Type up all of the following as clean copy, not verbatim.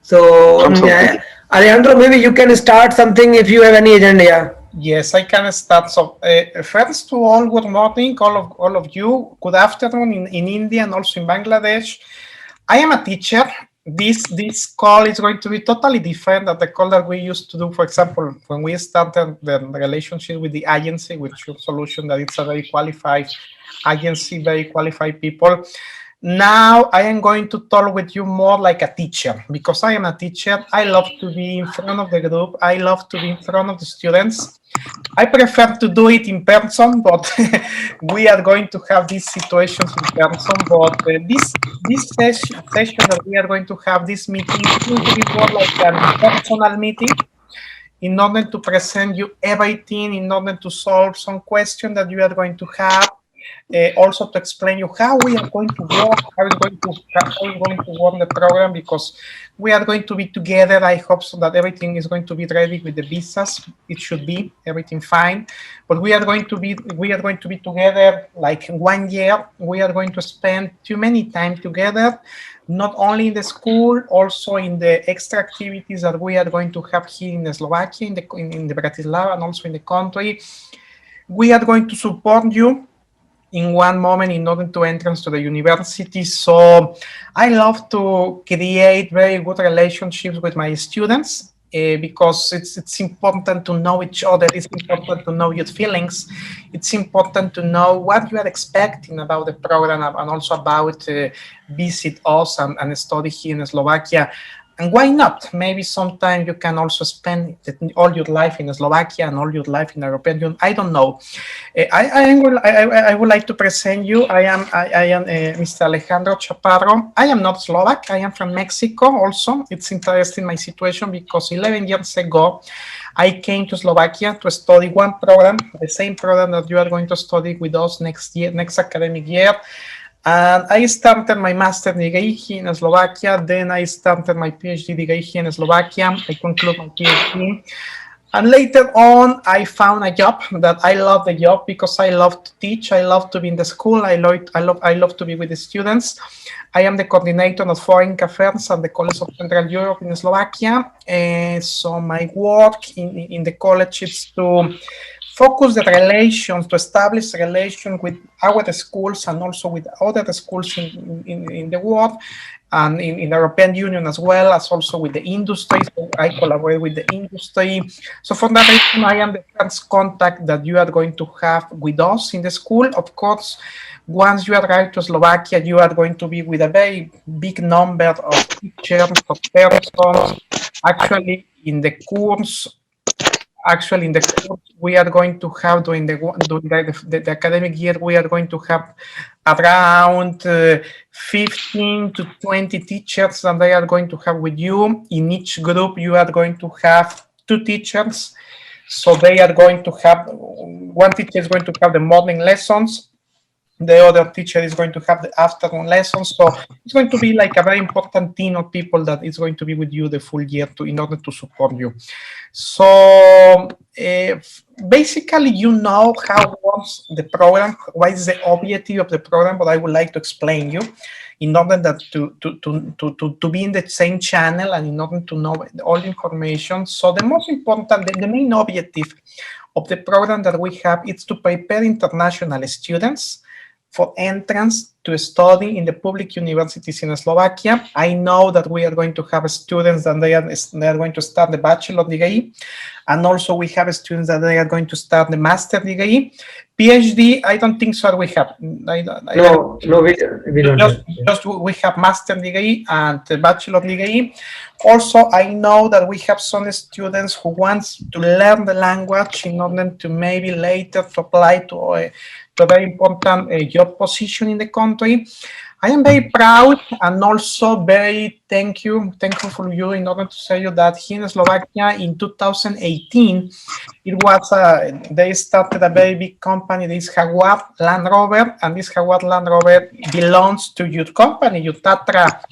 So, Alejandro, maybe you can start something if you have any agenda. Yeah. Yes, I can start. So, first to all, good morning, all of you. Good afternoon in India and also in Bangladesh. I am a teacher. This call is going to be totally different than the call that we used to do. For example, when we started the relationship with the agency, with your solution, that it's a very qualified agency, very qualified people. Now I am going to talk with you more like a teacher, because I am a teacher. I love to be in front of the group. I love to be in front of the students. I prefer to do it in person, but we are going to have these situations in person. But this session that we are going to have, this meeting, is going to be more like a personal meeting, in order to present you everything, in order to solve some question that you are going to have. Also to explain you how we are going to work, how we're going to work the program, because we are going to be together. I hope so that everything is going to be ready with the visas. It should be everything fine, but we are going to be together like 1 year. We are going to spend too many time together, not only in the school, also in the extra activities that we are going to have here in Slovakia, in the Bratislava, and also in the country. We are going to support you in one moment in order to entrance to the university. So I love to create very good relationships with my students, because it's important to know each other. It's important to know your feelings. It's important to know what you are expecting about the program, and also about visit us and study here in Slovakia. And why not? Maybe sometime you can also spend all your life in Slovakia and all your life in the European Union. I don't know. I would like to present you. I am Mr. Alejandro Chaparro. I am not Slovak. I am from Mexico also. It's interesting, my situation, because 11 years ago, I came to Slovakia to study one program, the same program that you are going to study with us next academic year. And I started my master degree here in Slovakia. Then I started my PhD degree here in Slovakia. I concluded my PhD. And later on, I found a job that I love the job, because I love to teach. I love to be in the school. I love to be with the students. I am the coordinator of foreign affairs at the College of Central Europe in Slovakia. So my work in the college is to focus the relations, to establish relations with our schools and also with other schools in the world, and in the European Union, as well as also with the industry. So I collaborate with the industry. So for that reason, I am the first contact that you are going to have with us in the school. Of course, once you arrive to Slovakia, you are going to be with a very big number of teachers, of persons. Actually, in the course we are going to have during the academic year, we are going to have around 15 to 20 teachers, and they are going to have with you. In each group, you are going to have 2 teachers. So they are going to have, one teacher is going to have the morning lessons, the other teacher is going to have the afternoon lessons. So it's going to be like a very important team of people that is going to be with you the full year in order to support you. So basically, you know how works the program, what is the objective of the program, but I would like to explain you in order that to be in the same channel, and in order to know all the information. So the most important, the main objective of the program that we have is to prepare international students for entrance to study in the public universities in Slovakia. I know that we are going to have students that they are going to start the bachelor degree, and also we have students that they are going to start the master degree. PhD, I don't think so. We have we don't have. Just we have master degree and the bachelor degree. Also, I know that we have some students who wants to learn the language in order to maybe later to apply to a very important job position in the country. I am very proud and also very thankful for you, in order to say you that here in Slovakia in 2018, it was they started a very big company, this Jaguar Land Rover, and this Jaguar Land Rover belongs to your company, your Tata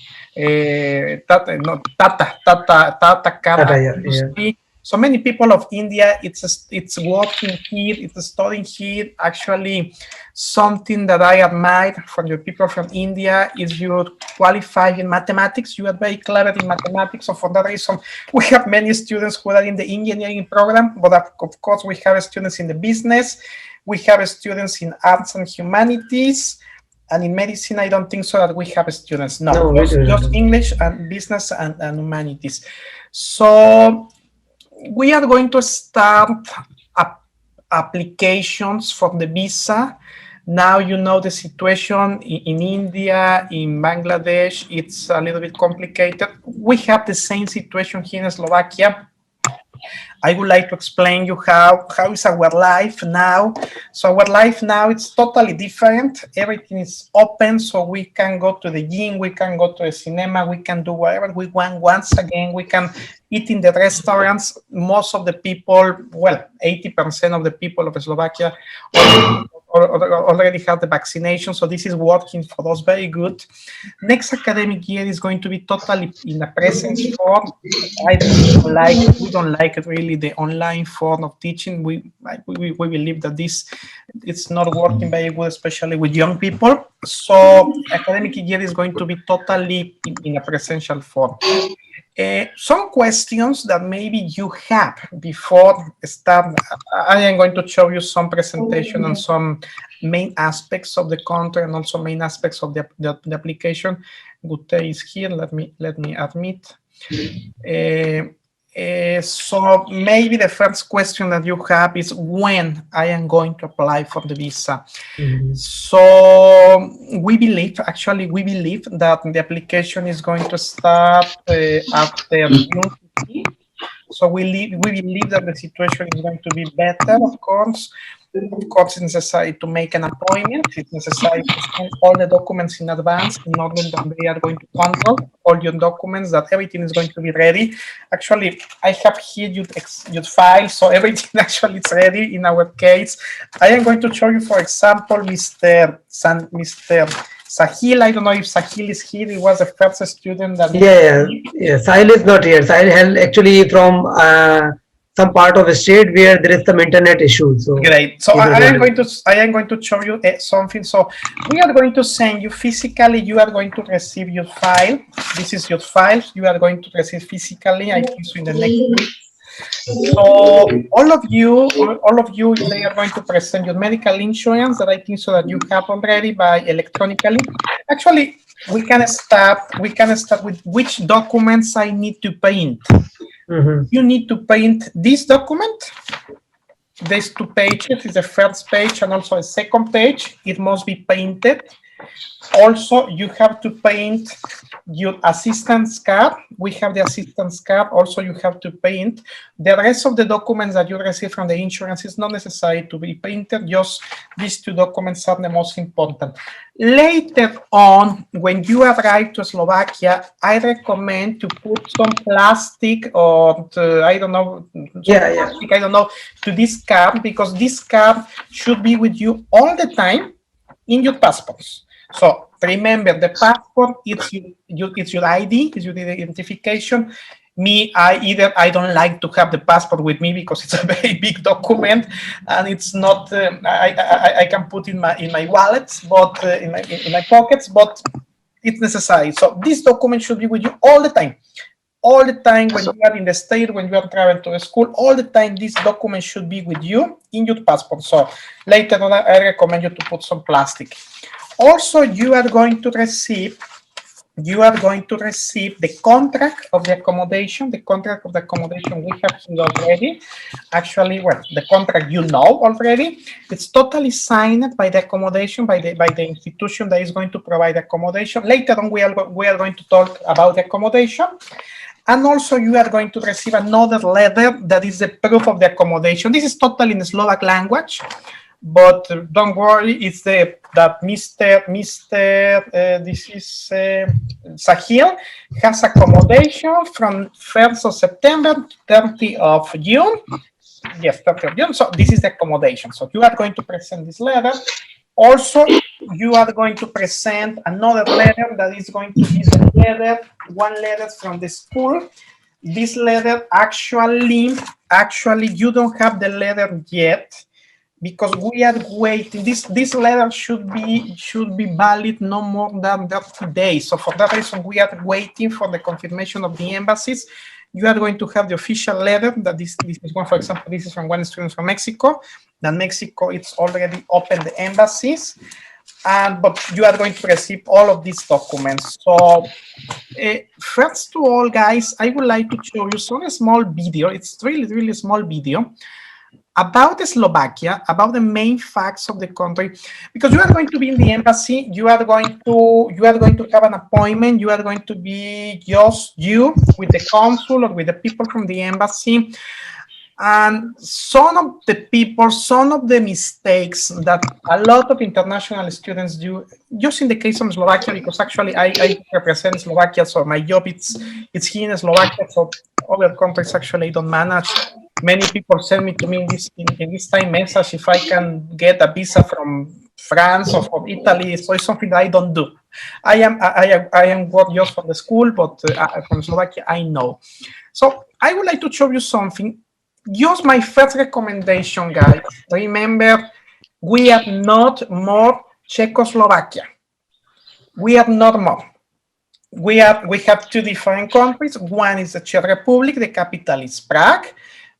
car industry. So many people of India, it's working here, it's studying here. Actually, something that I admire from the people from India is you qualify in mathematics. You are very clever in mathematics. So for that reason, we have many students who are in the engineering program, but of course we have students in the business. We have students in arts and humanities. And in medicine, I don't think so that we have students. No, just English and business and humanities. So we are going to start applications for the visa. Now you know the situation in India, in Bangladesh, it's a little bit complicated. We have the same situation here in Slovakia. I would like to explain you how is our life now. So our life now, it's totally different. Everything is open, so we can go to the gym, we can go to the cinema, we can do whatever we want. Once again, we can eat in the restaurants. Most of the people, well, 80% of the people of Slovakia already have the vaccination, so this is working for us very good. Next academic year is going to be totally in a presence form. We don't like it really, the online form of teaching. We believe that it's not working very good, especially with young people. So academic year is going to be totally in a presential form. Some questions that maybe you have before start. I am going to show you some presentation and some main aspects of the content and also main aspects of the application. Gute is here. Let me admit. So maybe the first question that you have is when I am going to apply for the visa. So we believe that the application is going to start after June 15th. So we believe that the situation is going to be better, of course. Of course, it's necessary to make an appointment. It's necessary to send all the documents in advance in order that they are going to control all your documents, that everything is going to be ready. Actually, I have here your file, so everything actually is ready in our case. I am going to show you, for example, Mr. Sahil. I don't know if Sahil is here. He was the first student that... Yeah. Sahil is not here. Sahil actually from some part of a state where there is some internet issue. So great. So I am going to show you something. So we are going to send you physically. You are going to receive your file. This is your file. You are going to receive physically. I think so in the next week. So all of you, they are going to present your medical insurance that I think so that you have already by electronically. Actually, we can start with which documents I need to print. You need to print this document. There's 2 pages. It's the first page and also a second page. It must be printed. Also, you have to print your assistance card. We have the assistance card. Also, you have to print. The rest of the documents that you receive from the insurance is not necessary to be printed. Just these 2 documents are the most important. Later on, when you arrive to Slovakia, I recommend to put some plastic or I don't know, to this card, because this card should be with you all the time in your passports. So remember, the passport, it's your ID, it's your identification. I don't like to have the passport with me because it's a very big document and it's not. I can put in my wallets, but in my pockets, but it's necessary. So this document should be with you all the time. All the time when you are in the state, when you are traveling to the school, all the time this document should be with you in your passport. So later on, I recommend you to put some plastic. Also, you are going to receive the contract of the accommodation. The contract of the accommodation we have here already. Actually, well, the contract you know already. It's totally signed by the accommodation, by the institution that is going to provide accommodation. Later on, we are going to talk about the accommodation. And also, you are going to receive another letter that is the proof of the accommodation. This is totally in the Slovak language. But don't worry, it's that Mr. This is Sahil has accommodation from 1st of September to 30th of June. Yes, 30th of June. So this is the accommodation. So you are going to present this letter. Also, you are going to present another letter that is going to be one letter from the school this letter actually you don't have the letter yet, because we are waiting. This letter should be valid no more than 30 days. So for that reason, we are waiting for the confirmation of the embassies. You are going to have the official letter that this is one, for example, this is from one student from Mexico, that Mexico it's already opened the embassies, but you are going to receive all of these documents. So first of all, guys, I would like to show you some small video. It's really small video about Slovakia, about the main facts of the country, because you are going to be in the embassy, you are going to have an appointment, you are going to be just you with the consul or with the people from the embassy. And some of the mistakes that a lot of international students do, just in the case of Slovakia, because actually I represent Slovakia, so my job it's here in Slovakia, so other countries actually don't manage. Many people send me in this time message if I can get a visa from France or from Italy. So it's something that I don't do. I am work just for the school, but from Slovakia I know. So I would like to show you something. Just my first recommendation, guys. Remember, we are not more Czechoslovakia. We are not more. We have two different countries. One is the Czech Republic, the capital is Prague.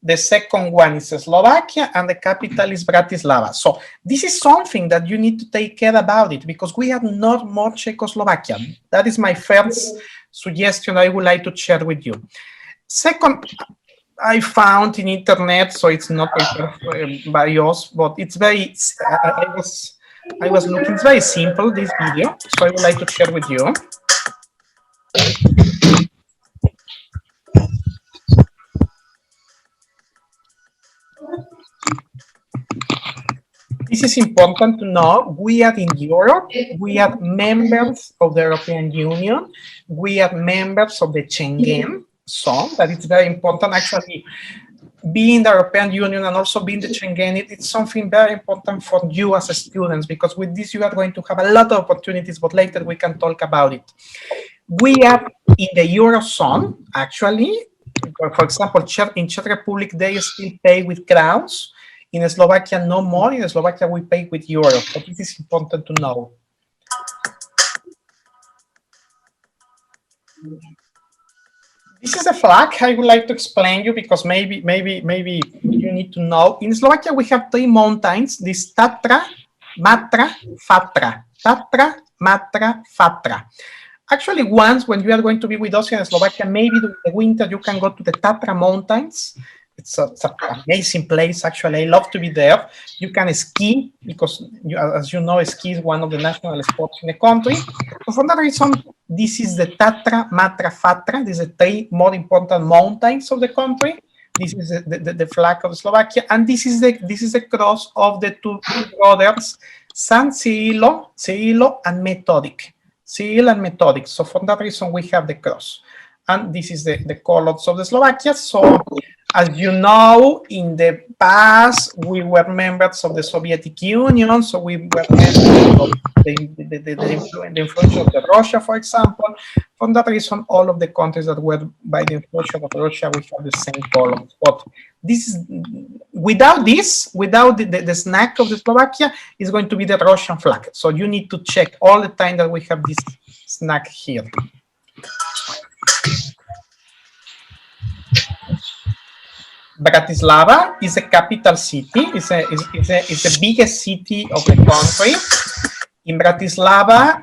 The second one is Slovakia, and the capital is Bratislava. So this is something that you need to take care about it, because we are not more Czechoslovakia. That is my first suggestion I would like to share with you. Second, I found in internet, so it's not by us, but it's very, I was looking, it's very simple, this video, so I would like to share with you. This is important to know. We are in Europe. We are members of the European Union. We are members of the Schengen zone. That is very important. Actually, being the European Union and also being the Schengen, it's something very important for you as students, because with this you are going to have a lot of opportunities, but later we can talk about it. We are in the Eurozone, actually. For example, in Czech Republic, they still pay with crowns. In Slovakia, no more. In Slovakia, we pay with euros. So this is important to know. This is a flag I would like to explain you, because maybe you need to know. In Slovakia, we have three mountains: this Tatra, Matra, Fatra. Tatra, Matra, Fatra. Actually, once when you are going to be with us in Slovakia, maybe during the winter you can go to the Tatra mountains. It's an amazing place, actually. I love to be there. You can ski, because, as you know, ski is one of the national sports in the country. So for that reason, this is the Tatra, Matra, Fatra. These are the three more important mountains of the country. This is the flag of Slovakia. And this is the cross of the two brothers, San Cirilo and Methodic. Cyril and Methodic. So for that reason, we have the cross. And this is the colors of the Slovakia. So, as you know, in the past, we were members of the Soviet Union, so we were members of the influence of Russia, for example. For that reason, all of the countries that were by the influence of Russia, we have the same colors. But this is, without the snack of the Slovakia, is going to be the Russian flag. So you need to check all the time that we have this snack here. Bratislava is the capital city. It's the biggest city of the country. In Bratislava,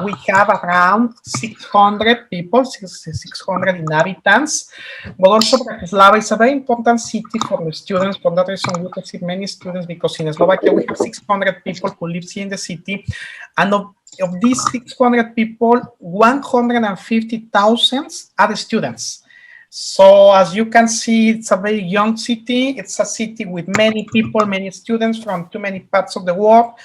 we have around 600 people, 600 inhabitants. But also Bratislava is a very important city for the students. For that reason, we receive many students, because in Slovakia we have 600 people who live here in the city. And of these 600 people, 150,000 are the students. So as you can see, it's a very young city. It's a city with many people, many students from too many parts of the world.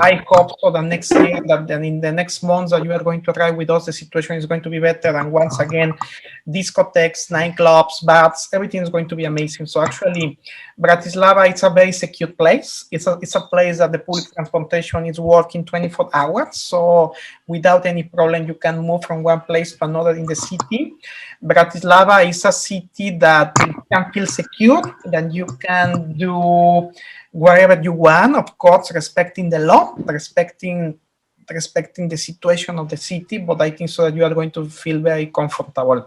I hope so that next year, that then in the next months that you are going to arrive with us, the situation is going to be better. And once again, discotheques, nightclubs, bars, everything is going to be amazing. So actually, Bratislava is a very secure place. It's a place that the public transportation is working 24 hours. So without any problem, you can move from one place to another in the city. Bratislava is a city that you can feel secure, that you can do wherever you want, of course, respecting the law, respecting the situation of the city, but I think so that you are going to feel very comfortable.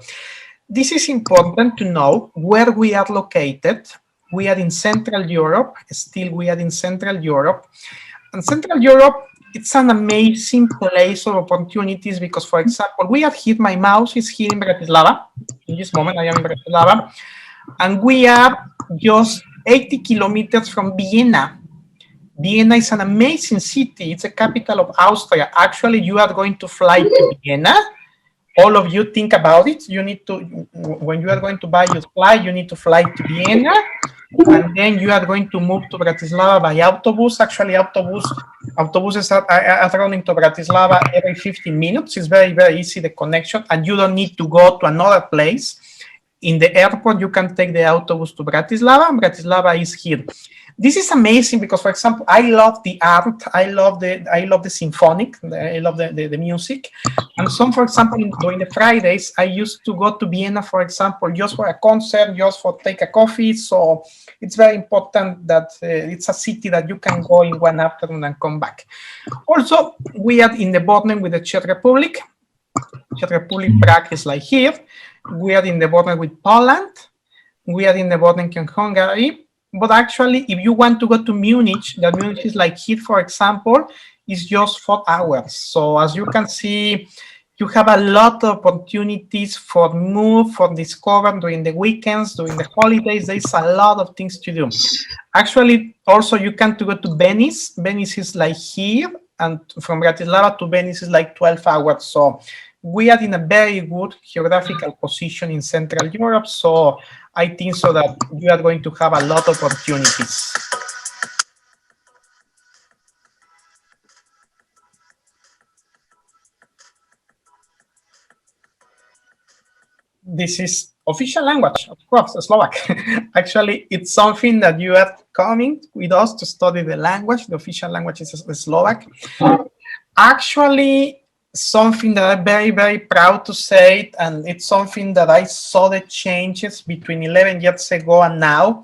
This is important to know where we are located. We are in Central Europe, still we are in Central Europe. And Central Europe, it's an amazing place of opportunities because, for example, we are here, my mouse is here in Bratislava. In this moment, I am in Bratislava. And we are just 80 kilometers from Vienna. Vienna is an amazing city. It's the capital of Austria. Actually, you are going to fly to Vienna. All of you think about it. You need to, when you are going to buy your flight, you need to fly to Vienna. And then you are going to move to Bratislava by autobus. Actually, autobuses are running to Bratislava every 15 minutes. It's very, very easy, the connection. And you don't need to go to another place. In the airport, you can take the autobus to Bratislava, and Bratislava is here. This is amazing because, for example, I love the art, I love the symphonic, I love the music. And some, for example, during the Fridays, I used to go to Vienna, for example, just for a concert, just for take a coffee. So it's very important that it's a city that you can go in one afternoon and come back. Also, we are in the border with the Czech Republic. Czech Republic, Prague is like here. We are in the border with Poland. We are in the border with Hungary. But actually, if you want to go to Munich, that Munich is like here, for example, is just 4 hours. So as you can see, you have a lot of opportunities for move, for discover during the weekends, during the holidays. There's a lot of things to do. Actually, also you can go to Venice. Venice is like here, and from Bratislava to Venice is like 12 hours. So we are in a very good geographical position in Central Europe. So I think so that you are going to have a lot of opportunities. This is official language, of course, Slovak. Actually, it's something that you are coming with us to study the language. The official language is Slovak. Actually, something that I'm very, very proud to say, and it's something that I saw the changes between 11 years ago and now.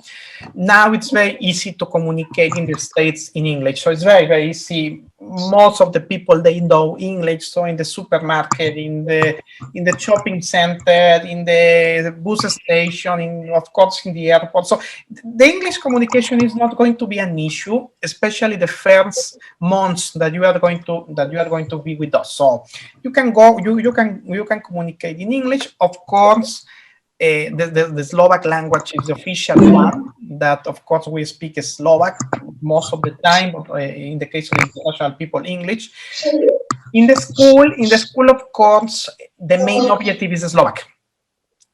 Now it's very easy to communicate in the States in English. So it's very, very easy. Most of the people, they know English. So in the supermarket, in the shopping center, in the bus station, of course, in the airport. So the English communication is not going to be an issue, especially the first months that you are going to be with us. So you can go, you can communicate in English. Of course, the Slovak language is the official one. That, of course, we speak Slovak most of the time, but in the case of international people, English. In the school, of course, the main objective is Slovak.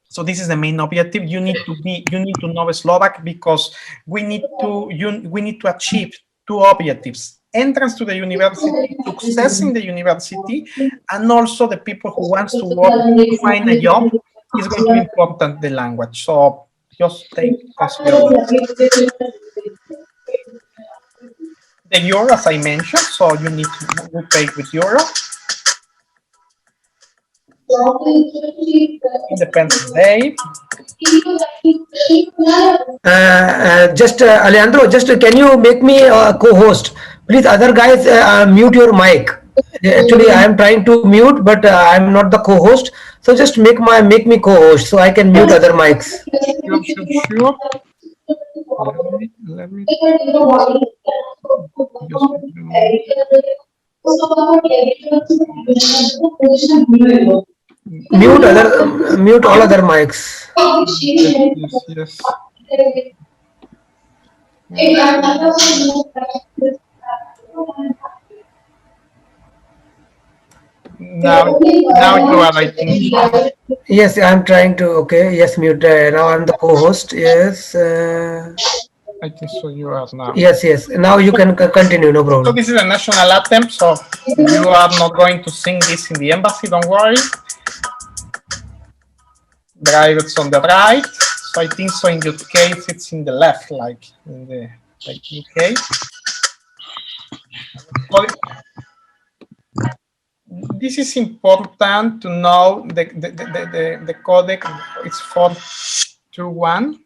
So this is the main objective. You need to know Slovak because we need to achieve two objectives: entrance to the university, success in the university, and also the people who wants to work, to find a job, is going to be important, the language. So just take consideration. The euro, as I mentioned, so you need to pay with euro. Independence Day. Alejandro, can you make me a co-host? Please, other guys, mute your mic. Actually, I am trying to mute, but I am not the co-host. So just make me co-host so I can mute other mics. Sure. Let me mute all other mics. Yes. Now you are, I think. Yes, I'm trying to. Okay, yes, mute. Now I'm the co-host. Yes. I think so. You are now. Yes, yes. Now you can continue, no So problem. this is a national anthem, so you are not going to sing this in the embassy, don't worry. Drivers on the right. So I think so in your case it's in the left, like in the UK. This is important to know the codec. It's 421.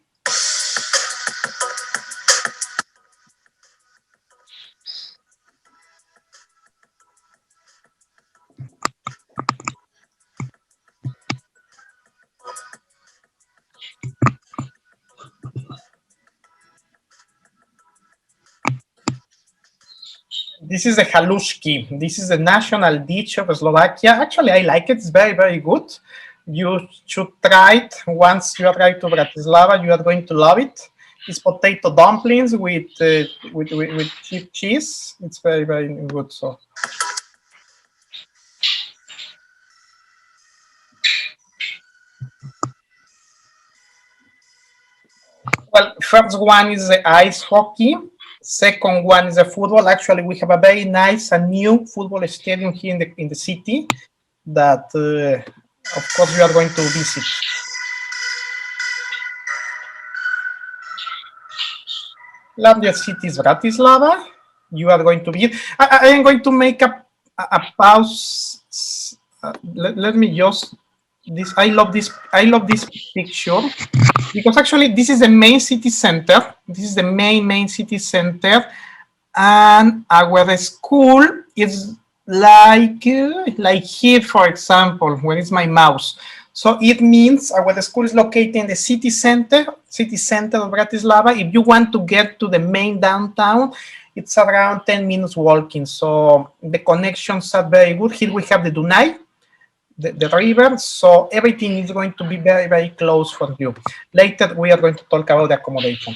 This is the halushki. This is the national dish of Slovakia. Actually, I like it. It's very, very good. You should try it once you arrive to Bratislava. You are going to love it. It's potato dumplings with cheap cheese. It's very, very good. So. Well, first one is the ice hockey. Second one is the football. Actually, we have a very nice and new football stadium here in the city that, of course, we are going to visit. Latvia city is Bratislava. You are going to be. I am going to make a pause. Let me just this. I love this. I love this picture because actually this is the main city center. This is the main city center, and our school is like here, for example. Where is my mouse? So it means our school is located in the city center of Bratislava. If you want to get to the main downtown, it's around 10 minutes walking. So the connections are very good. Here we have the Dunai, the river. So everything is going to be very, very close for you. Later, we are going to talk about the accommodation.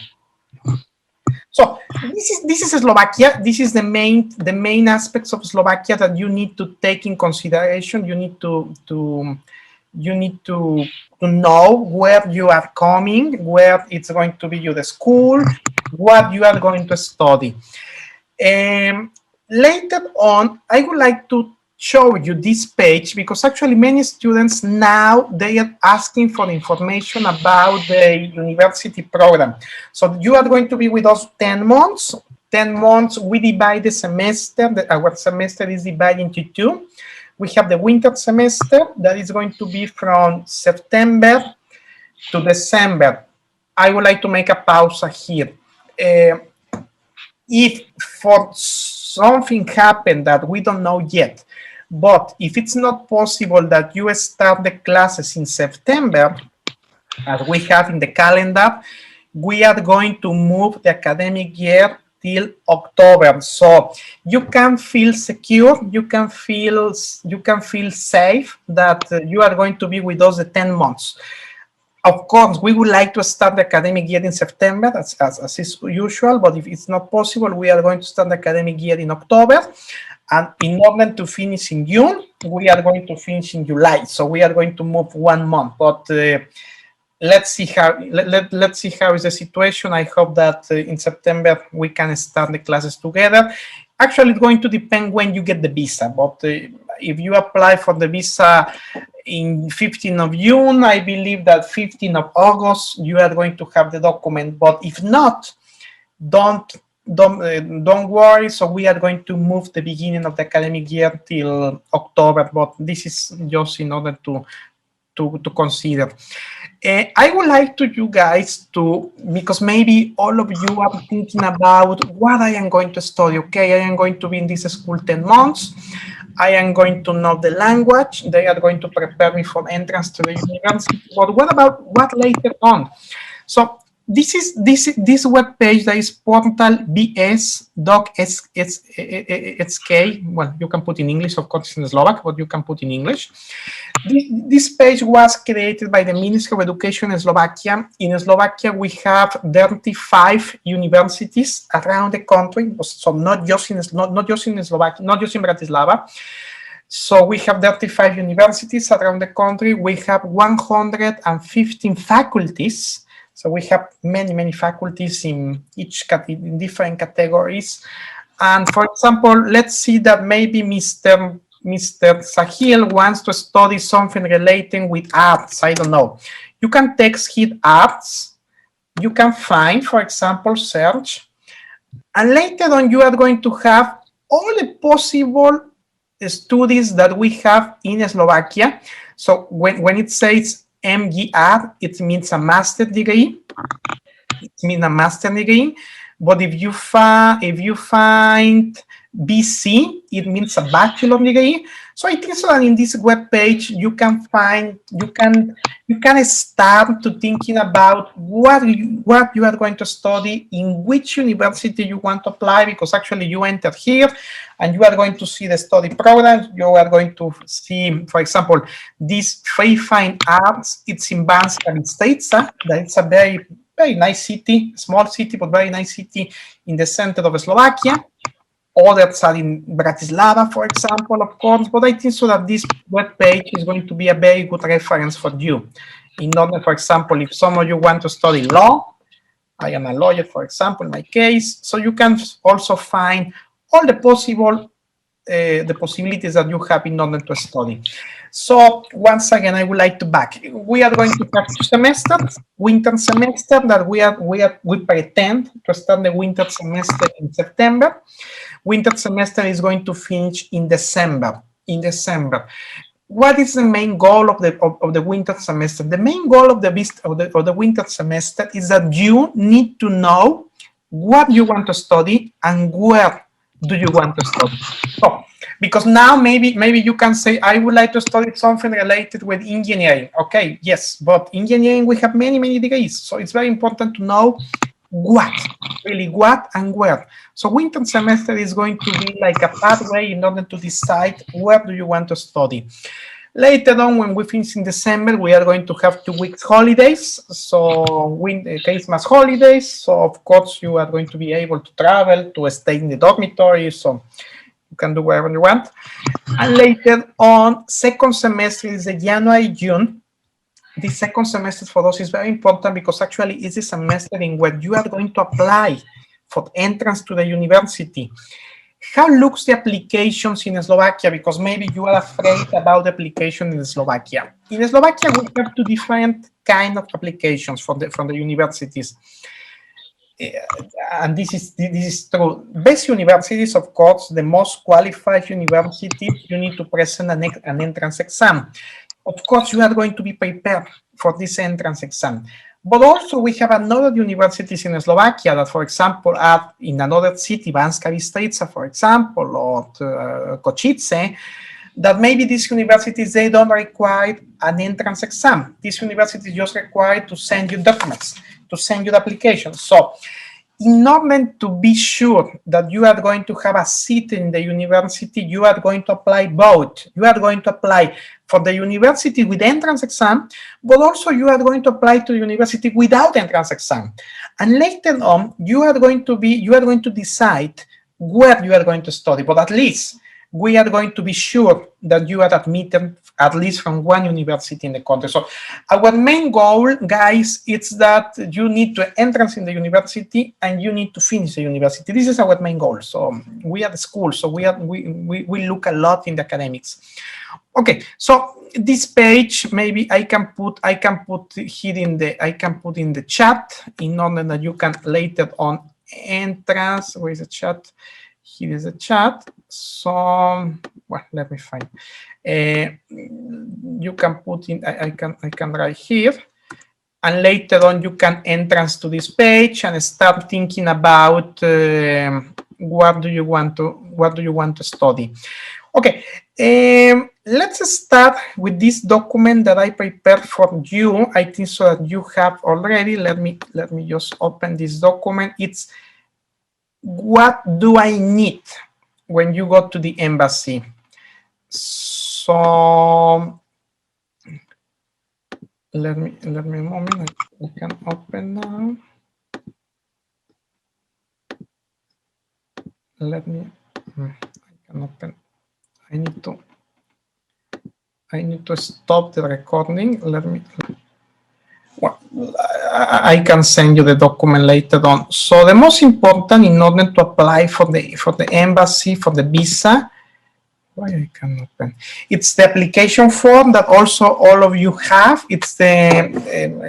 So this is Slovakia. This is the main aspects of Slovakia that you need to take in consideration. You need to know where you are coming, where it's going to be the school, what you are going to study. Later on, I would like to show you this page because actually many students now they are asking for information about the university program. So you are going to be with us 10 months. 10 months, we divide the semester. Our semester is divided into two. We have the winter semester that is going to be from September to December. I would like to make a pause here. If for something happened that we don't know yet, but if it's not possible that you start the classes in September, as we have in the calendar, we are going to move the academic year till October. So you can feel secure, you can feel safe that you are going to be with us the 10 months. Of course, we would like to start the academic year in September, as is usual, but if it's not possible, we are going to start the academic year in October. And in order to finish in June, we are going to finish in July. So we are going to move 1 month. But let's see how is the situation. I hope that in September we can start the classes together. Actually, it's going to depend when you get the visa. But if you apply for the visa in 15th of June, I believe that 15th of August you are going to have the document. But if not, don't worry. So we are going to move the beginning of the academic year till October. But this is just in order to consider. I would like to you guys to, because maybe all of you are thinking about what I am going to study. Okay, I am going to be in this school 10 months. I am going to know the language. They are going to prepare me for entrance to the university. But what about what later on? So this is this web page that is portal bs.doc.sk. Well, you can put in English, of course, in Slovak, but you can put in English. This page was created by the Ministry of Education in Slovakia. In Slovakia, we have 35 universities around the country, so not just in Slovakia, not just in Bratislava. So we have 35 universities around the country. We have 115 faculties. So we have many faculties in in different categories. And for example, let's see that maybe Mr. Sahil wants to study something relating with arts. I don't know. You can text hit arts. You can find, for example, search. And later on, you are going to have all the possible studies that we have in Slovakia. So when it says MGR, it means a master degree. It means a master degree. But if you find BC, it means a bachelor degree. So I think so that in this web page you can start to thinking about what you are going to study, in which university you want to apply, because actually you enter here and you are going to see the study programs. You are going to see, for example, this Free Fine Arts. It's in Banska Bystrica. That's a very nice city, small city, but very nice city in the center of Slovakia. Others are in Bratislava, for example, of course, but I think so that this web page is going to be a very good reference for you. In order, for example, if some of you want to study law, I am a lawyer, for example, in my case, so you can also find all the possibilities that you have in order to study. So once again, I would like to back. We are going to have 2 semesters, winter semester that we pretend to start the winter semester in September. Winter semester is going to finish in December. What is the main goal of the winter semester? The main goal of the winter semester is that you need to know what you want to study and where do you want to study. So, because now maybe you can say, I would like to study something related with engineering. Okay, yes, but engineering, we have many degrees. So it's very important to know what and where. So winter semester is going to be like a pathway in order to decide where do you want to study. Later on, when we finish in December, we are going to have 2 weeks holidays. So Christmas holidays. So of course, you are going to be able to travel, to stay in the dormitory. So you can do whatever you want. And later on, second semester is the January, June. The second semester for us is very important because actually it's a semester in where you are going to apply for entrance to the university. How looks the applications in Slovakia? Because maybe you are afraid about the application in Slovakia. In Slovakia, we have 2 different kind of applications from the universities. And this is true. Best universities, of course, the most qualified universities, you need to present an entrance exam. Of course, you are going to be prepared for this entrance exam. But also we have another universities in Slovakia that, for example, are in another city, Banska Bystrica, for example, or Košice, that maybe these universities, they don't require an entrance exam. These universities just require to send you documents, to send you the application. So in order to be sure that you are going to have a seat in the university, you are going to apply both. You are going to apply for the university with entrance exam, but also you are going to apply to the university without entrance exam. And later on, you are going to decide where you are going to study, but at least we are going to be sure that you are admitted at least from one university in the country. So our main goal, guys, is that you need to entrance in the university and you need to finish the university. This is our main goal. So we are the school, so we look a lot in the academics. Okay, so this page maybe I can put here in the chat in order that you can later on entrance. Where is the chat? Here is the chat. So, well, let me find. You can put in. I can write here, and later on you can entrance to this page and start thinking about what do you want to study. Okay, let's start with this document that I prepared for you. I think so that you have already. Let me just open this document. It's what do I need when you go to the embassy. So let me a moment. I can open now. I can open. I need to stop the recording. Well, I can send you the document later on. So the most important in order to apply for the embassy, for the visa, why I can open? It's the application form that also all of you have. It's the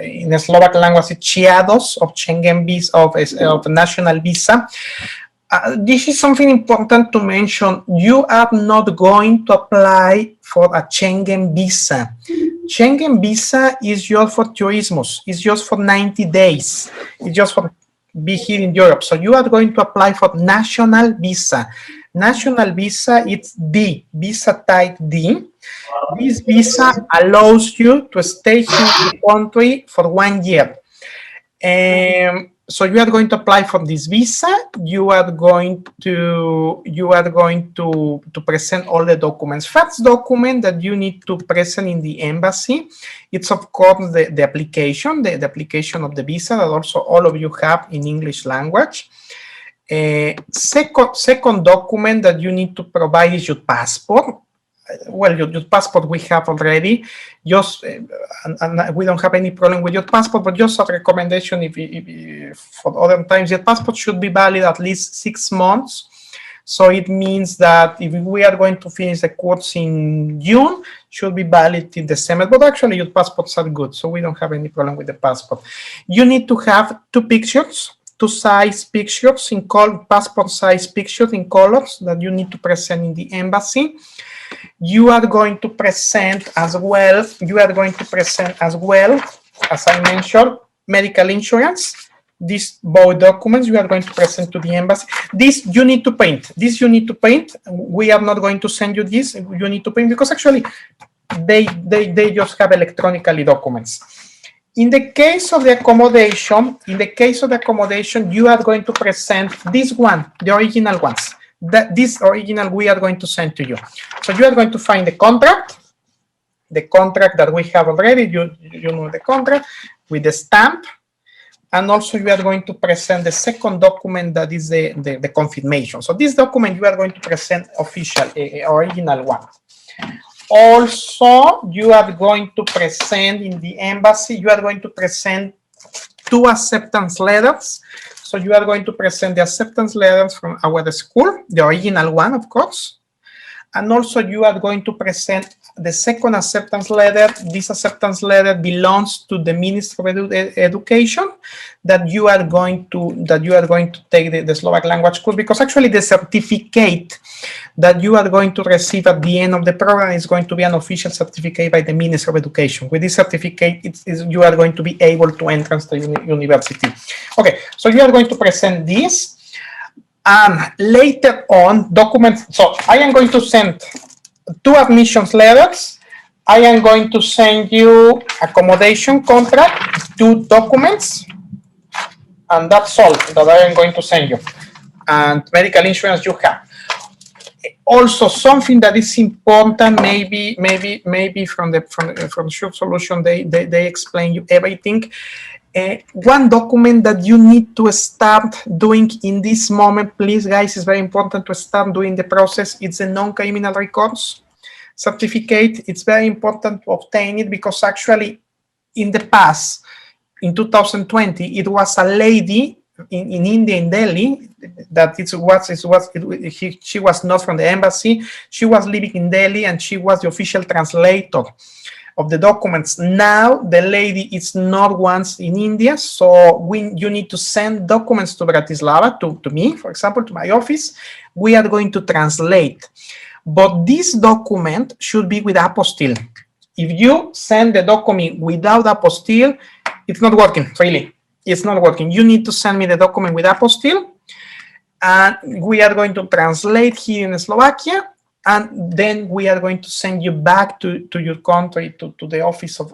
in the Slovak language, it's Chiados of Schengen visa of national visa. This is something important to mention. You are not going to apply for a Schengen visa. Schengen visa is just for tourism. It's just for 90 days. It's just for be here in Europe. So you are going to apply for national visa. National visa, it's D, visa type D. This visa allows you to stay here in the country for 1 year. So you are going to apply for this visa. You are going to present all the documents. First document that you need to present in the embassy, it's of course the application, the application of the visa that also all of you have in English language. Second document that you need to provide is your passport. Well, your passport we have already. Just and we don't have any problem with your passport, but just a recommendation if for other times, your passport should be valid at least 6 months. So it means that if we are going to finish the course in June, should be valid in December. But actually, your passports are good, so we don't have any problem with the passport. You need to have 2 pictures. 2 size pictures in passport size pictures in colors that you need to present in the embassy. You are going to present as well, as I mentioned, medical insurance. These both documents you are going to present to the embassy. This you need to print. We are not going to send you this. You need to print because actually they just have electronically documents. In the case of the accommodation, you are going to present this one, the original ones. This original we are going to send to you. So you are going to find the contract that we have already. You know the contract with the stamp, and also you are going to present the second document that is the confirmation. So this document you are going to present official, original one. Also, you are going to present in the embassy, you are going to present 2 acceptance letters. So you are going to present the acceptance letters from our school, the original one, of course. And also you are going to present the second acceptance letter. This acceptance letter belongs to the Ministry of Education that you are going to take the Slovak language course, because actually the certificate that you are going to receive at the end of the program is going to be an official certificate by the Ministry of Education. With this certificate, you are going to be able to enter the university. Okay, so you are going to present this. And later on, documents. So I am going to send 2 admissions letters. I am going to send you accommodation contract, 2 documents, and that's all that I am going to send you. And medical insurance you have. Also, something that is important, maybe from Short Solution, they explain you everything. One document that you need to start doing in this moment, please, guys, it's very important to start doing the process. It's a non-criminal records certificate. It's very important to obtain it because actually in the past, in 2020, it was a lady in India, in Delhi, that she was not from the embassy. She was living in Delhi and she was the official translator of the documents. Now the lady is not once in India, so you need to send documents to Bratislava, to me, for example, to my office. We are going to translate, but this document should be with apostille. If you send the document without apostille, it's not working, really. It's not working. You need to send me the document with apostille, and we are going to translate here in Slovakia. And then we are going to send you back to your country, to the office of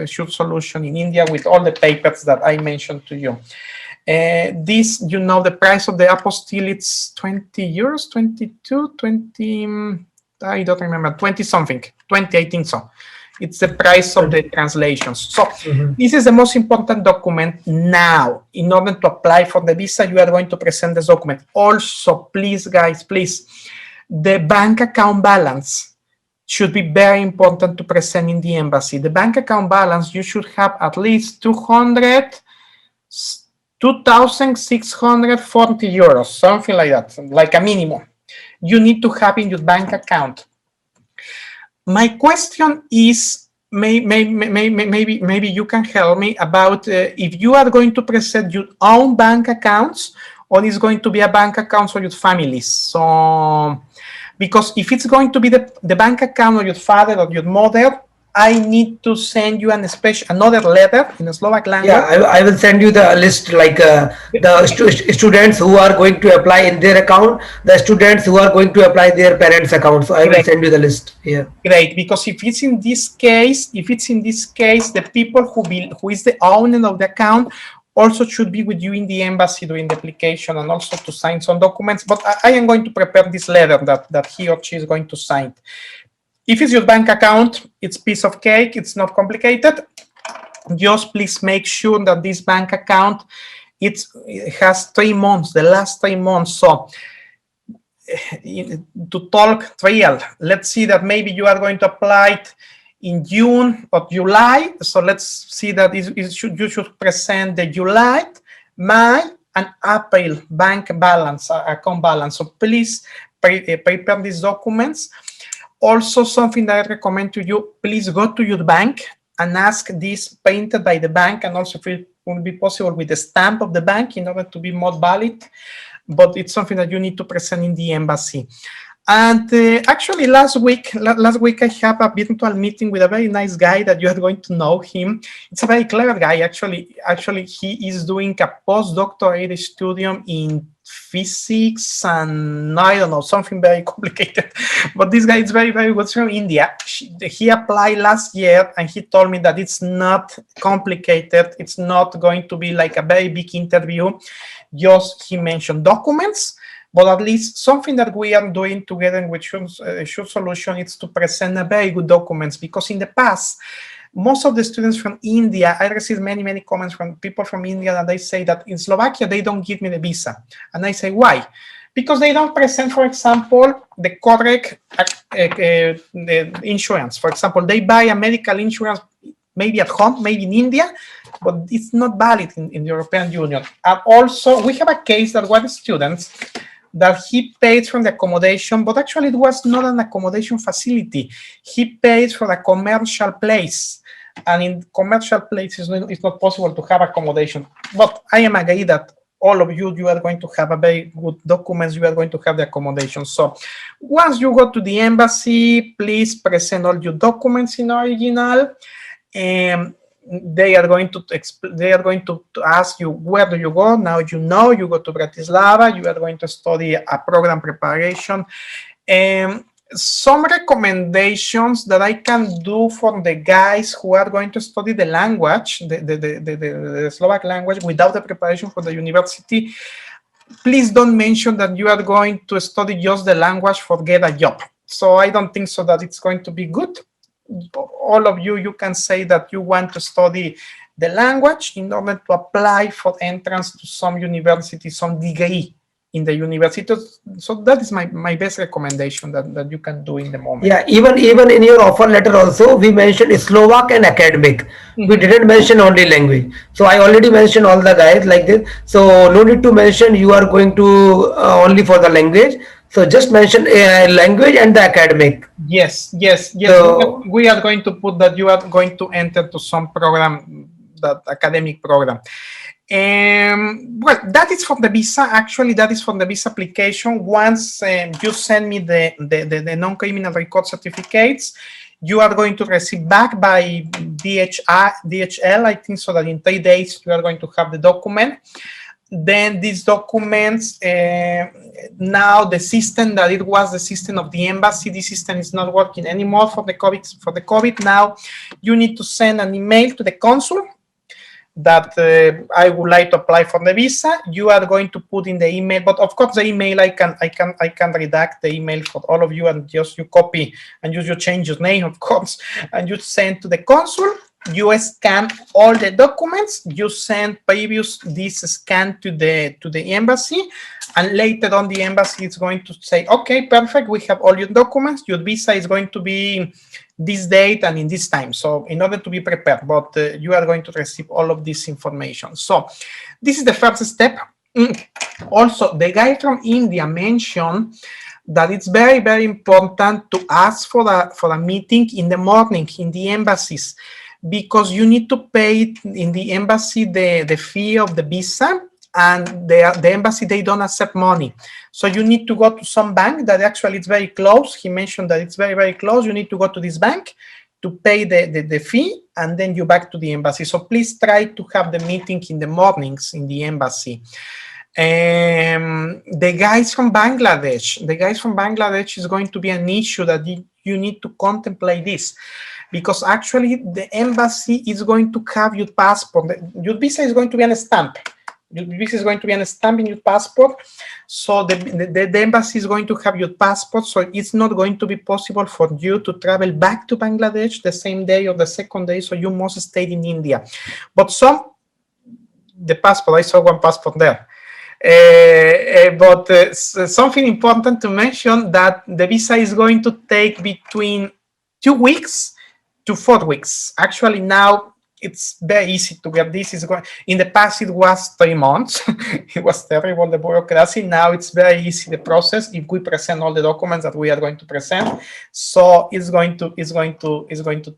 Short Solution in India with all the papers that I mentioned to you. This, you know, the price of the apostille, it's 20 euros, 22, 20, I don't remember, 20 something, 20, I think so. It's the price of the translations. So this is the most important document now. In order to apply for the visa, you are going to present this document. Also, please, guys, please, the bank account balance should be very important to present in the embassy. The bank account balance, you should have at least 2,640 euros, something like that, like a minimum. You need to have in your bank account. My question is, maybe you can help me about if you are going to present your own bank accounts or is going to be a bank account for your families. So, because if it's going to be the bank account of your father or your mother, I need to send you another letter in the Slovak language. Yeah, I will send you the list, like the students who are going to apply in their account, the students who are going to apply their parents' account. So I will send you the list here. Great, because if it's in this case, the people who is the owner of the account also should be with you in the embassy doing the application and also to sign some documents. But I am going to prepare this letter that he or she is going to sign. If it's your bank account, it's piece of cake. It's not complicated. Just please make sure that this bank account it has 3 months, the last 3 months. So to talk real, let's see that maybe you are going to apply it in June or July. So let's see that you should present the July, May, and April bank balance, account balance. So please prepare these documents. Also, something that I recommend to you, please go to your bank and ask this printed by the bank, and also if it will be possible with the stamp of the bank in order to be more valid. But it's something that you need to present in the embassy. And actually, last week I have a virtual meeting with a very nice guy that you are going to know him. It's a very clever guy. Actually, he is doing a postdoctorate studium in physics and I don't know, something very complicated. But this guy is very, very good from India. He applied last year and he told me that it's not complicated. It's not going to be like a very big interview. Just he mentioned documents. But at least something that we are doing together with Sure Solution is to present a very good documents, because in the past, most of the students from India, I received many comments from people from India that they say that in Slovakia, they don't give me the visa. And I say, why? Because they don't present, for example, the correct the insurance. For example, they buy a medical insurance maybe at home, maybe in India, but it's not valid in the European Union. And also, we have a case that one student that he paid from the accommodation, but actually it was not an accommodation facility. He paid for a commercial place, and in commercial places it's not possible to have accommodation. But I am agree that all of you are going to have a very good documents, you are going to have the accommodation. So once you go to the embassy, please present all your documents in original. They are going to ask you, where do you go? Now you know you go to Bratislava. You are going to study a program preparation. Some recommendations that I can do for the guys who are going to study the language, the Slovak language, without the preparation for the university. Please don't mention that you are going to study just the language for get a job. So I don't think so that it's going to be good. All of you can say that you want to study the language in order to apply for entrance to some university, some degree in the university. So that is my best recommendation that you can do in the moment. Yeah, even in your offer letter also, we mentioned Slovak and academic. We didn't mention only language. So I already mentioned all the guys like this. So no need to mention you are going to only for the language. So just mention language and the academic. Yes. So, we are going to put that you are going to enter to some program, that academic program. Well, that is for the visa. Actually, that is for the visa application. Once you send me the non-criminal record certificates, you are going to receive back by DHL. I think so that in 3 days you are going to have the document. Then these documents, now the system that it was the system of the embassy, this system is not working anymore for the COVID. Now you need to send an email to the consul that I would like to apply for the visa. You are going to put in the email, but of course the email I can redact the email for all of you, and just you copy and you change your name, of course, and you send to the consul. you scan all the documents, you send previous this scan to the embassy, and later on the embassy is going to say, okay, perfect, we have all your documents, your visa is going to be this date and in this time. So in order to be prepared, but you are going to receive all of this information. So this is the first step. Also, the guy from India mentioned that it's very, very important to ask for a meeting in the morning in the embassies, because you need to pay in the embassy the fee of the visa, and the embassy, they don't accept money. So you need to go to some bank that actually it's very close. He mentioned that it's very, very close. You need to go to this bank to pay the fee, and then you back to the embassy. So please try to have the meeting in the mornings in the embassy. The guys from Bangladesh is going to be an issue that you need to contemplate this, because actually the embassy is going to have your passport. Your visa is going to be on a stamp. Your visa is going to be on a stamp in your passport. So the embassy is going to have your passport. So it's not going to be possible for you to travel back to Bangladesh the same day or the second day. So you must stay in India. But the passport, I saw one passport there. But something important to mention, that the visa is going to take between 2 weeks to 4 weeks. Actually, now it's very easy to get this. In the past, it was 3 months. It was terrible, the bureaucracy. Now it's very easy, the process, if we present all the documents that we are going to present. So it's going to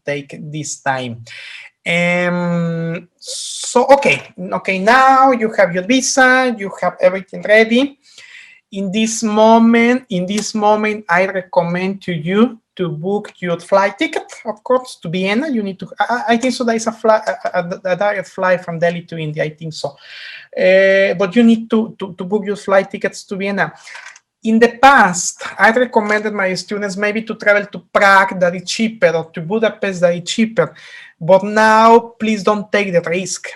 take this time. So okay, now you have your visa, you have everything ready. In this moment, I recommend to you to book your flight ticket, of course, to Vienna. You need to, I think so, there is a direct flight from Delhi to India, I think so. But you need to book your flight tickets to Vienna. In the past, I recommended my students maybe to travel to Prague, that is cheaper, or to Budapest, that is cheaper. But now, please don't take the risk.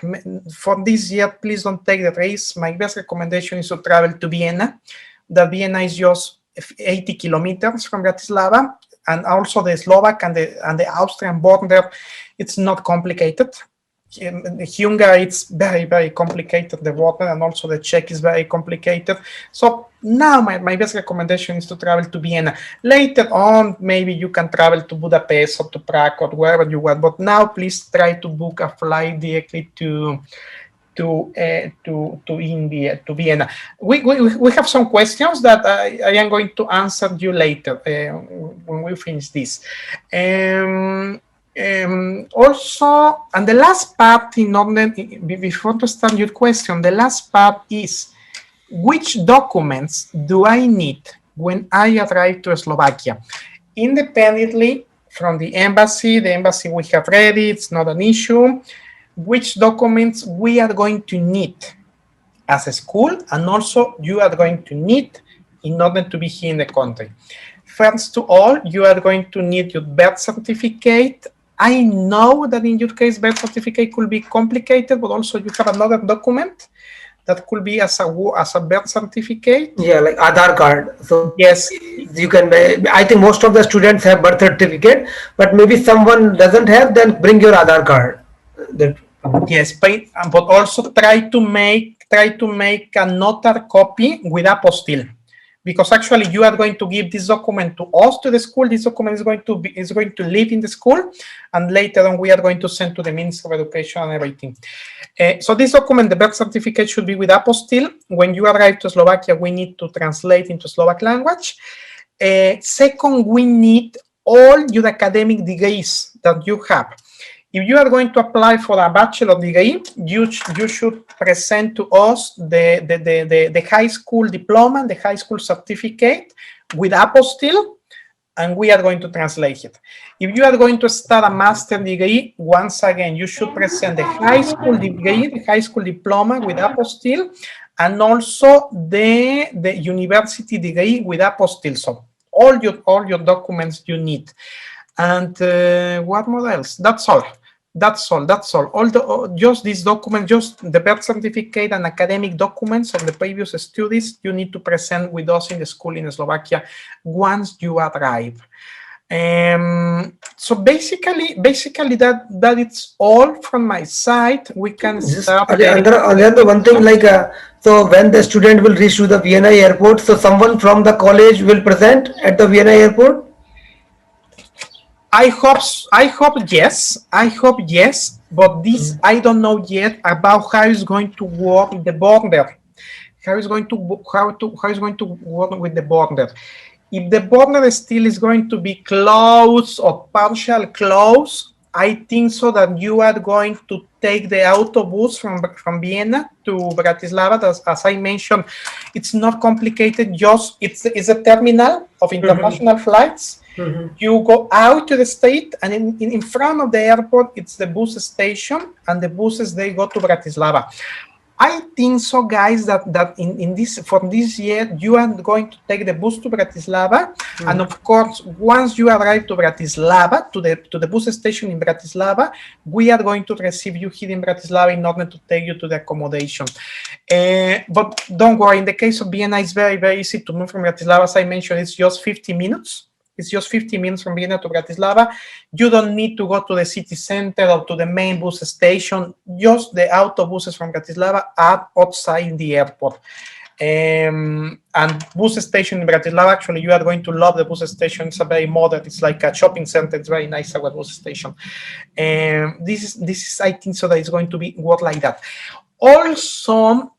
For this year, please don't take the risk. My best recommendation is to travel to Vienna. The Vienna is just 80 kilometers from Bratislava, and also the Slovak and the Austrian border, it's not complicated. Hungary, it's very, very complicated, the border, and also the Czech is very complicated. So now my best recommendation is to travel to Vienna. Later on, maybe you can travel to Budapest or to Prague or wherever you want, but now please try to book a flight directly to India, to Vienna. We have some questions that I am going to answer you later when we finish this. Also, and the last part, before to start your question, the last part is, which documents do I need when I arrive to Slovakia? Independently from the embassy we have ready, it's not an issue. Which documents we are going to need as a school, and also you are going to need in order to be here in the country. First of all, you are going to need your birth certificate. I know that in your case, birth certificate could be complicated, but also you have another document that could be as a birth certificate. Yeah, like Aadhaar card. So yes, you can. I think most of the students have birth certificate, but maybe someone doesn't have. Then bring your Aadhaar card. Yes, but also try to make a notary copy with apostille, because actually you are going to give this document to us, to the school. This document is going to live in the school, and later on we are going to send to the Ministry of Education and everything. So this document, the birth certificate, should be with apostille. When you arrive to Slovakia, we need to translate into Slovak language. Second, we need all your academic degrees that you have. If you are going to apply for a bachelor degree, you should present to us the high school diploma and the high school certificate with apostille, and we are going to translate it. If you are going to start a master degree, once again, you should present the high school degree, the high school diploma with apostille, and also the university degree with apostille. So all your documents you need. And what more else? That's all. Just these documents, just the birth certificate and academic documents of the previous studies, you need to present with us in the school in Slovakia once you arrive. So basically that it's all from my side. We can Just start. Alejandro, one thing like so when the student will reach to the Vienna airport, so someone from the college will present at the Vienna airport. I hope yes. I hope yes. But this I don't know yet about how it's going to work the border. How is going to how is going to work with the border? If the border still is going to be closed or partial closed, I think so that you are going to take the autobus from Vienna to Bratislava. As I mentioned, it's not complicated. Just it's a terminal of international flights. You go out to the state, and in front of the airport, it's the bus station, and the buses they go to Bratislava. I think so, guys, that in this for this year you are going to take the bus to Bratislava, and of course, once you arrive to Bratislava, to the bus station in Bratislava, we are going to receive you here in Bratislava in order to take you to the accommodation. But don't worry, in the case of Vienna, it's very, very easy to move from Bratislava. As I mentioned, it's just 50 minutes. It's just 50 minutes from Vienna to Bratislava. You don't need to go to the city center or to the main bus station. Just the autobuses from Bratislava are outside in the airport. And bus station in Bratislava, actually, you are going to love the bus station. It's a very modern, it's like a shopping center. It's very nice, our bus station. This is, I think, so that it's going to be work like that. Also,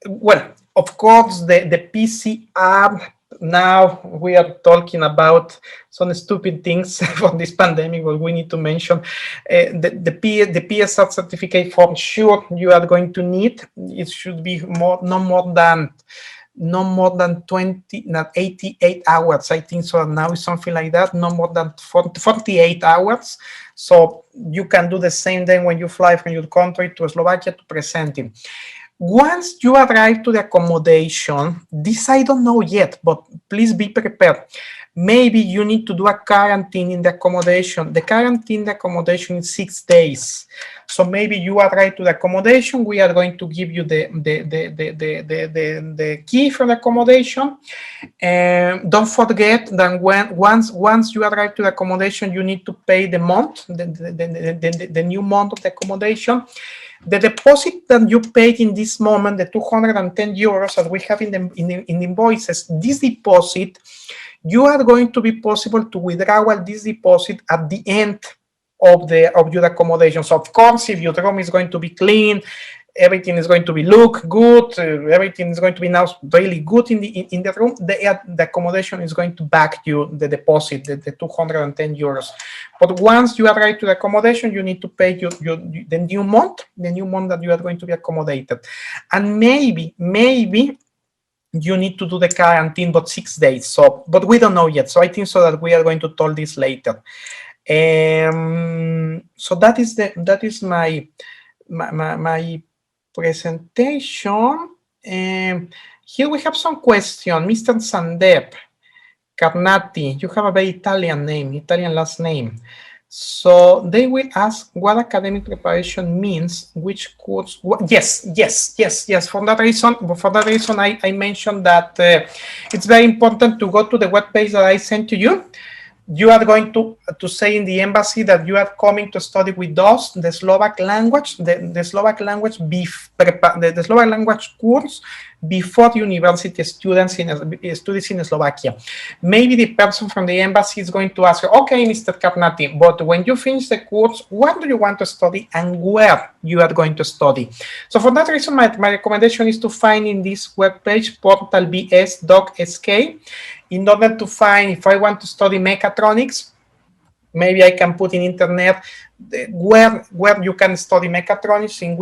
well, of course, the PCR. Now we are talking about some stupid things for this pandemic, but we need to mention the PSR certificate form. Sure, you are going to need. It should be no more than 20, not 88 hours. I think so. Now it's something like that. No more than 48 hours. So you can do the same then when you fly from your country to Slovakia to present it. Once you arrive to the accommodation, this I don't know yet, but please be prepared. Maybe you need to do a quarantine in the accommodation. The quarantine in the accommodation is 6 days. So maybe you arrive to the accommodation. We are going to give you the key from the accommodation. And don't forget that once you arrive to the accommodation, you need to pay the month, the new month of the accommodation. The deposit that you paid in this moment, the 210 euros that we have in the invoices, this deposit, you are going to be possible to withdraw this deposit at the end of your accommodation. So of course, if your room is going to be clean, everything is going to be look good, everything is going to be now really good in the room, the accommodation is going to back you the deposit, the 210 euros. But once you arrive to the accommodation, you need to pay the new month that you are going to be accommodated. And maybe you need to do the quarantine, but 6 days. So, but we don't know yet. So I think so that we are going to tell this later. So that is my presentation. Here we have some question. Mr. Sandep Carnati, you have a very Italian last name. So they will ask what academic preparation means, which course. Yes. For that reason, I mentioned that it's very important to go to the webpage that I sent to you. You are going to say in the embassy that you are coming to study with us the Slovak language, the Slovak language course before university students studies in Slovakia. Maybe the person from the embassy is going to ask you, okay, Mr. Karnati, but when you finish the course, what do you want to study and where you are going to study? So for that reason, my recommendation is to find in this webpage, portalbs.sk, in order to find, if I want to study mechatronics, maybe I can put in internet where you can study mechatronics, in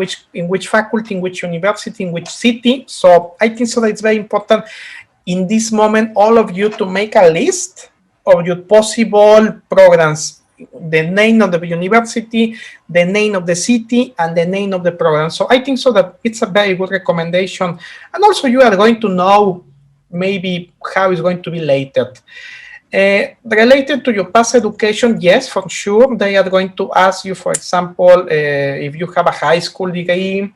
which faculty, in which university, in which city. So I think so that it's very important in this moment, all of you to make a list of your possible programs, the name of the university, the name of the city, and the name of the program. So I think so that it's a very good recommendation. And also you are going to know maybe how it's going to be later. Related to your past education, yes, for sure. They are going to ask you, for example, if you have a high school degree,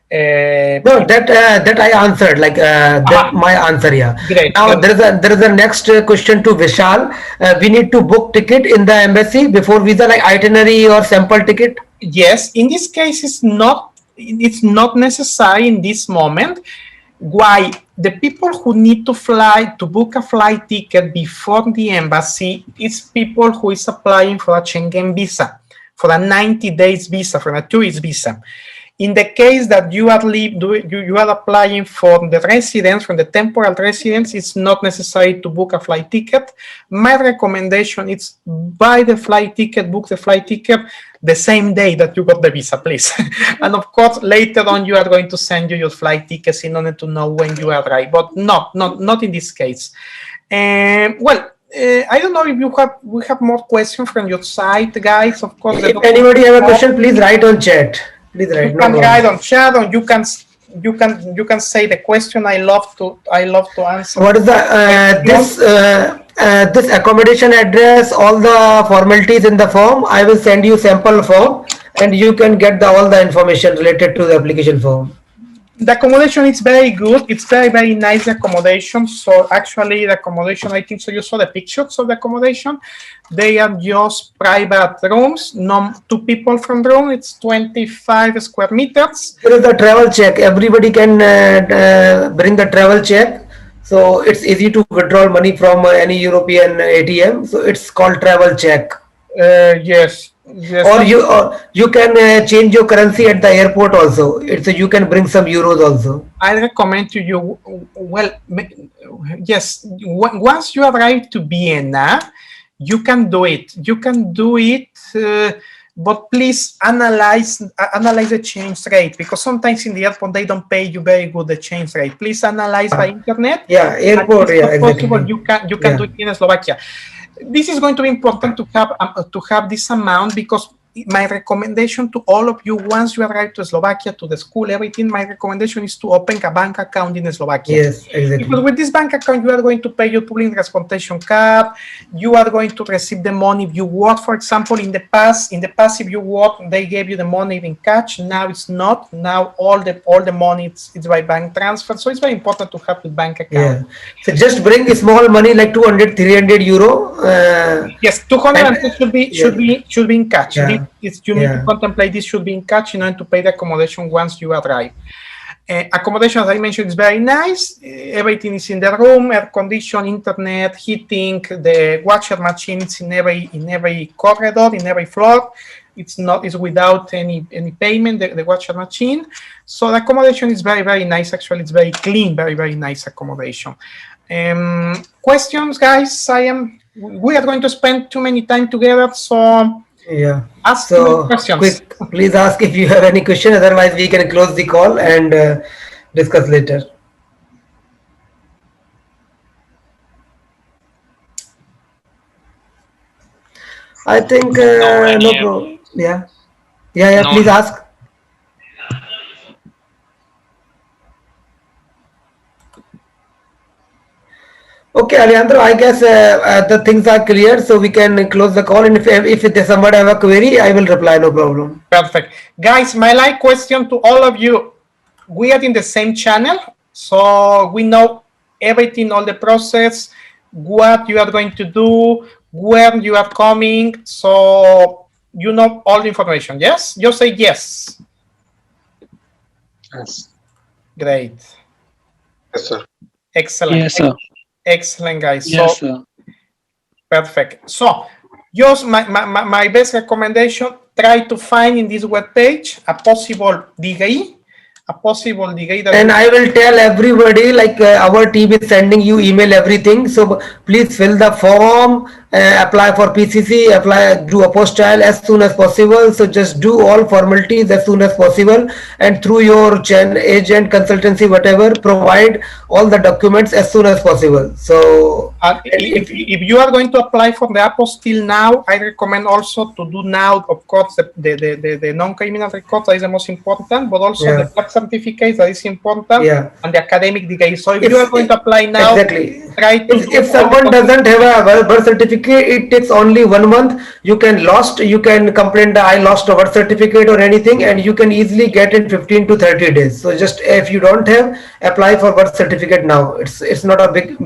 No, that I answered, like that my answer. Yeah. Great. Now there is a next question to Vishal. We need to book ticket in the embassy before visa, like itinerary or sample ticket. Yes, in this case, it's not necessary in this moment. Why? The people who need to book a flight ticket before the embassy is people who is applying for a Schengen visa, for a 90 days visa, for a tourist visa. In the case that you are applying for the residence, from the temporal residence, it's not necessary to book a flight ticket. My recommendation is buy the flight ticket, book the flight ticket the same day that you got the visa, please. And of course, later on, you are going to send you your flight tickets in order to know when you arrive, but not in this case. Well, I don't know if we have more questions from your side, guys. Of course, If anybody have a question, please write on chat. Please write. You can write on chat, or you can say the question. I love to answer. What is the this accommodation address, all the formalities in the form? I will send you sample form, and you can get all the information related to the application form. The accommodation is very good. It's very nice accommodation. So actually, the accommodation, I think so. You saw the pictures of the accommodation. They are just private rooms. No, 2 people from the room. It's 25 square meters. There is the travel check. Everybody can bring the travel check. So it's easy to withdraw money from any European ATM. So it's called travel check. Yes. Or you can change your currency at the airport also. You can bring some euros also. I recommend to you. Well, yes. Once you arrive to Vienna, you can do it. You can do it. But please analyze the change rate, because sometimes in the airport they don't pay you very good the change rate. Please analyze by internet. Yeah, airport. Yeah, exactly. Possible, you can do it in Slovakia. This is going to be important to have this amount, because my recommendation to all of you, once you arrive to Slovakia, to the school, everything, my recommendation is to open a bank account in Slovakia. Yes, exactly. Because with this bank account, you are going to pay your public transportation card. You are going to receive the money if you work. For example, in the past, if you work, they gave you the money in cash. Now it's not. Now all the money it's by bank transfer. So it's very important to have the bank account. Yeah. So just bring small money like 200, 300 euro. Yes, 200 should be in cash. Yeah. You need to contemplate this should be in cash in order to pay the accommodation once you arrive. Accommodation, as I mentioned, is very nice. Everything is in the room, air condition, internet, heating. The washer machine is in every corridor, in every floor. It's without any payment, the washer machine. So the accommodation is very nice. Actually, it's very clean, very nice accommodation. Questions, guys? We are going to spend too many time together, so ask questions. Quick, please ask if you have any question. Otherwise, we can close the call and discuss later. I think no problem. Yeah. No. Please ask. Okay, Alejandro, I guess the things are clear, so we can close the call. And if somebody have a query, I will reply, no problem. Perfect. Guys, my last question to all of you. We are in the same channel, so we know everything, all the process, what you are going to do, where you are coming, so you know all the information, yes? Just say yes. Yes. Great. Yes, sir. Excellent. Yes, sir. Excellent, guys. Yes, so sir. Perfect. So just my best recommendation, try to find in this web page a possible degree that. And I will tell everybody, like our team is sending you email everything, so please fill the form, apply for PCC, do apostille as soon as possible. So just do all formalities as soon as possible, and through your agent, consultancy, whatever, provide all the documents as soon as possible. So if you are going to apply for the apostille now, I recommend also to do now, of course, the non-criminal record, that is the most important, but also the black certificate, that is important, and the academic degree. So if you are going to apply now, exactly, try to do If all the someone doesn't have a birth certificate, it takes only 1 month. You can complain that I lost a birth certificate or anything, and you can easily get in 15 to 30 days. So just if you don't have, apply for birth certificate now. It's not a big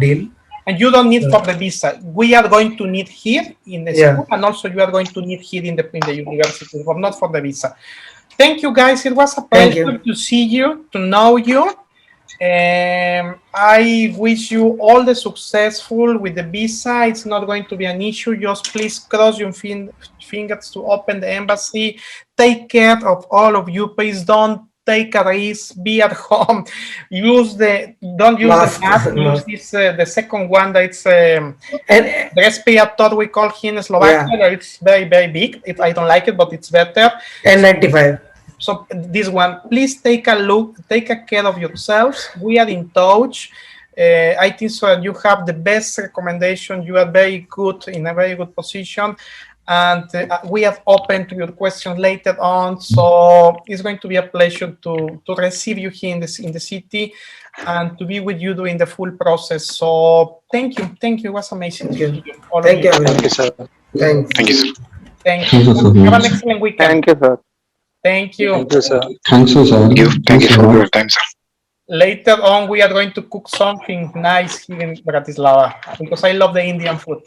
deal. and you don't need for the visa. We are going to need here in the Yeah. school, and also you are going to need here in the university, but not for the visa. Thank you, guys. It was a Thank pleasure you. to see you, to know you. I wish you all the successful with the visa. It's not going to be an issue. Just please cross your fingers to open the embassy. Take care of all of you. Please don't take a risk. Be at home. Don't use Mask. the mask. Use this the second one that's the And respirator we call here in Slovakia. yeah, It's very big. I don't like it, but it's better. N95. So this one, please take a look, take a care of yourselves. We are in touch. I think so you have the best recommendation. You are very good, in a very good position. And we are open to your questions later on. So it's going to be a pleasure to receive you here in the city and to be with you during the full process. So thank you. It was amazing. Thank you. All of Thank you. Thank you, sir. Thanks. Thank you, sir. Thank you. Have an excellent weekend. Thank you, sir. Thank you. Thank you, sir. Thanks, sir. Thank you for your time, sir. Later on, we are going to cook something nice here in Bratislava because I love the Indian food.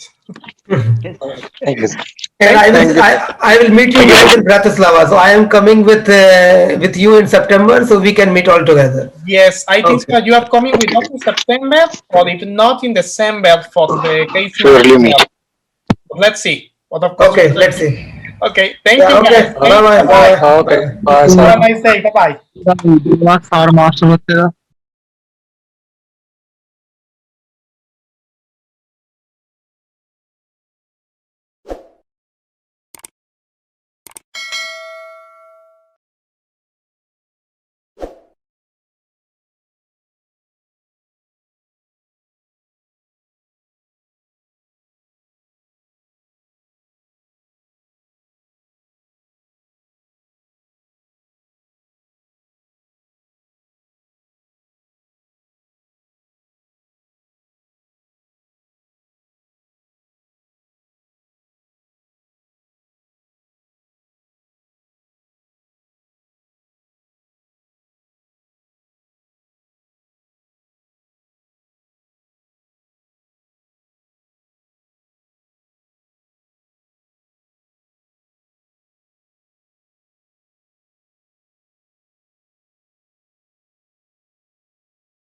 Thank you, sir. And I will meet you guys in Bratislava. So I am coming with you in September, so we can meet all together. Yes, I think that you are coming with us in September, or if not in December for the case. Surely meet. Let's see. But of course, Okay, let's see. Okay, thank Yeah, you. okay. Guys. Bye bye. Okay. Bye, Have sir. a nice day. Bye bye. Master